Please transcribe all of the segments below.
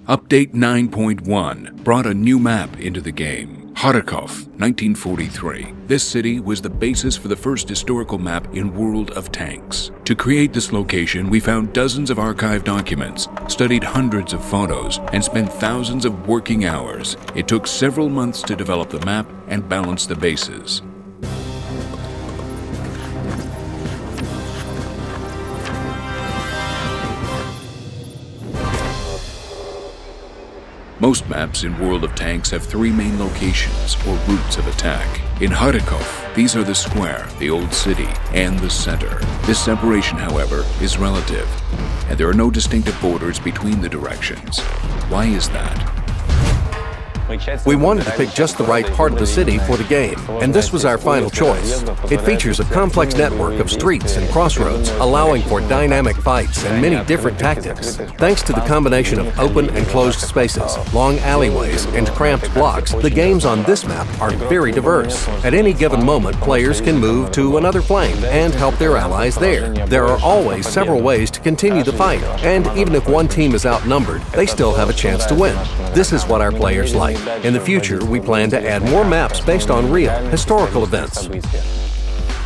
Update 9.1 brought a new map into the game. Kharkov, 1943. This city was the basis for the first historical map in World of Tanks. To create this location, we found dozens of archive documents, studied hundreds of photos, and spent thousands of working hours. It took several months to develop the map and balance the bases. Most maps in World of Tanks have three main locations or routes of attack. In Kharkov, these are the square, the old city, and the center. This separation, however, is relative, and there are no distinctive borders between the directions. Why is that? We wanted to pick just the right part of the city for the game, and this was our final choice. It features a complex network of streets and crossroads, allowing for dynamic fights and many different tactics. Thanks to the combination of open and closed spaces, long alleyways, and cramped blocks, the games on this map are very diverse. At any given moment, players can move to another flank and help their allies there. There are always several ways to continue the fight, and even if one team is outnumbered, they still have a chance to win. This is what our players like. In the future, we plan to add more maps based on real, historical events.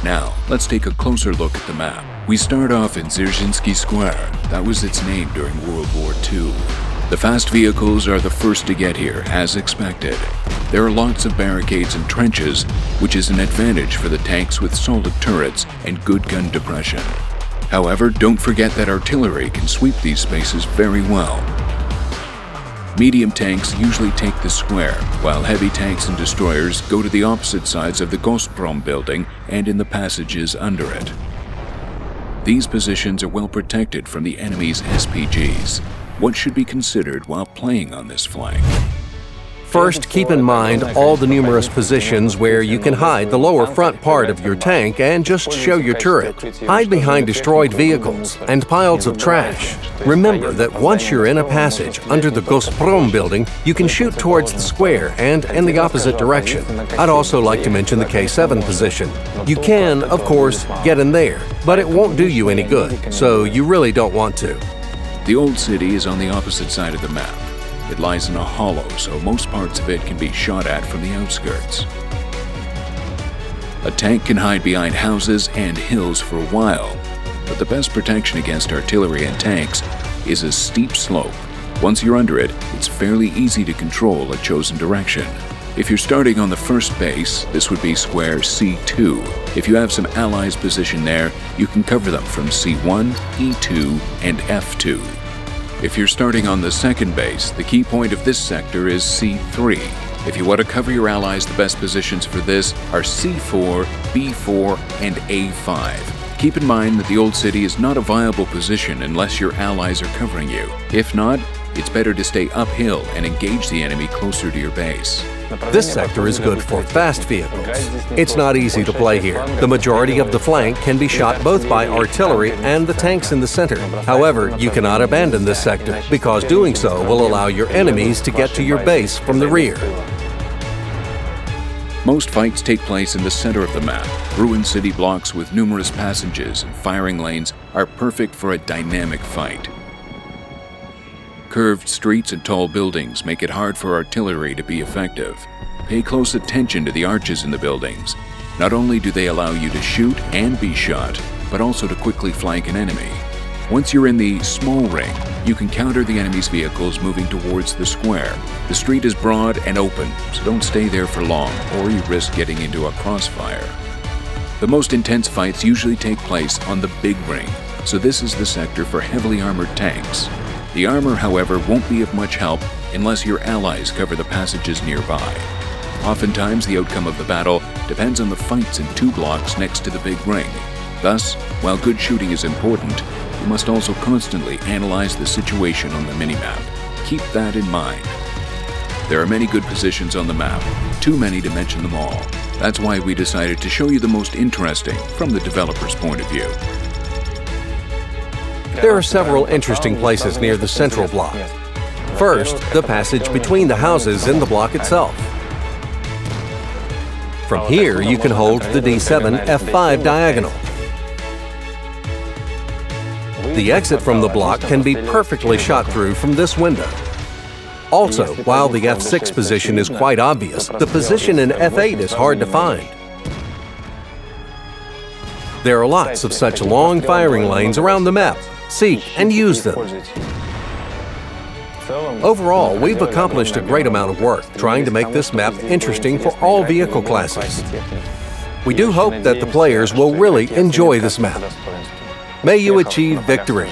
Now, let's take a closer look at the map. We start off in Dzerzhinsky Square. That was its name during World War II. The fast vehicles are the first to get here, as expected. There are lots of barricades and trenches, which is an advantage for the tanks with solid turrets and good gun depression. However, don't forget that artillery can sweep these spaces very well. Medium tanks usually take the square, while heavy tanks and destroyers go to the opposite sides of the Gazprom building and in the passages under it. These positions are well protected from the enemy's SPGs. What should be considered while playing on this flank? First, keep in mind all the numerous positions where you can hide the lower front part of your tank and just show your turret. Hide behind destroyed vehicles and piles of trash. Remember that once you're in a passage under the Gazprom building, you can shoot towards the square and in the opposite direction. I'd also like to mention the K7 position. You can, of course, get in there, but it won't do you any good, so you really don't want to. The old city is on the opposite side of the map. It lies in a hollow, so most parts of it can be shot at from the outskirts. A tank can hide behind houses and hills for a while, but the best protection against artillery and tanks is a steep slope. Once you're under it, it's fairly easy to control a chosen direction. If you're starting on the first base, this would be square C2. If you have some allies positioned there, you can cover them from C1, E2, and F2. If you're starting on the second base, the key point of this sector is C3. If you want to cover your allies, the best positions for this are C4, B4, and A5. Keep in mind that the old city is not a viable position unless your allies are covering you. If not, it's better to stay uphill and engage the enemy closer to your base. This sector is good for fast vehicles. It's not easy to play here. The majority of the flank can be shot both by artillery and the tanks in the center. However, you cannot abandon this sector because doing so will allow your enemies to get to your base from the rear. Most fights take place in the center of the map. Ruined city blocks with numerous passages and firing lanes are perfect for a dynamic fight. Curved streets and tall buildings make it hard for artillery to be effective. Pay close attention to the arches in the buildings. Not only do they allow you to shoot and be shot, but also to quickly flank an enemy. Once you're in the small ring, you can counter the enemy's vehicles moving towards the square. The street is broad and open, so don't stay there for long, or you risk getting into a crossfire. The most intense fights usually take place on the big ring, so this is the sector for heavily armored tanks. The armor, however, won't be of much help unless your allies cover the passages nearby. Oftentimes, the outcome of the battle depends on the fights in two blocks next to the big ring. Thus, while good shooting is important, you must also constantly analyze the situation on the minimap. Keep that in mind. There are many good positions on the map, too many to mention them all. That's why we decided to show you the most interesting from the developer's point of view. There are several interesting places near the central block. First, the passage between the houses in the block itself. From here, you can hold the D7 F5 diagonal. The exit from the block can be perfectly shot through from this window. Also, while the F6 position is quite obvious, the position in F8 is hard to find. There are lots of such long firing lanes around the map. Seek and use them. Overall, we've accomplished a great amount of work trying to make this map interesting for all vehicle classes. We do hope that the players will really enjoy this map. May you achieve victory!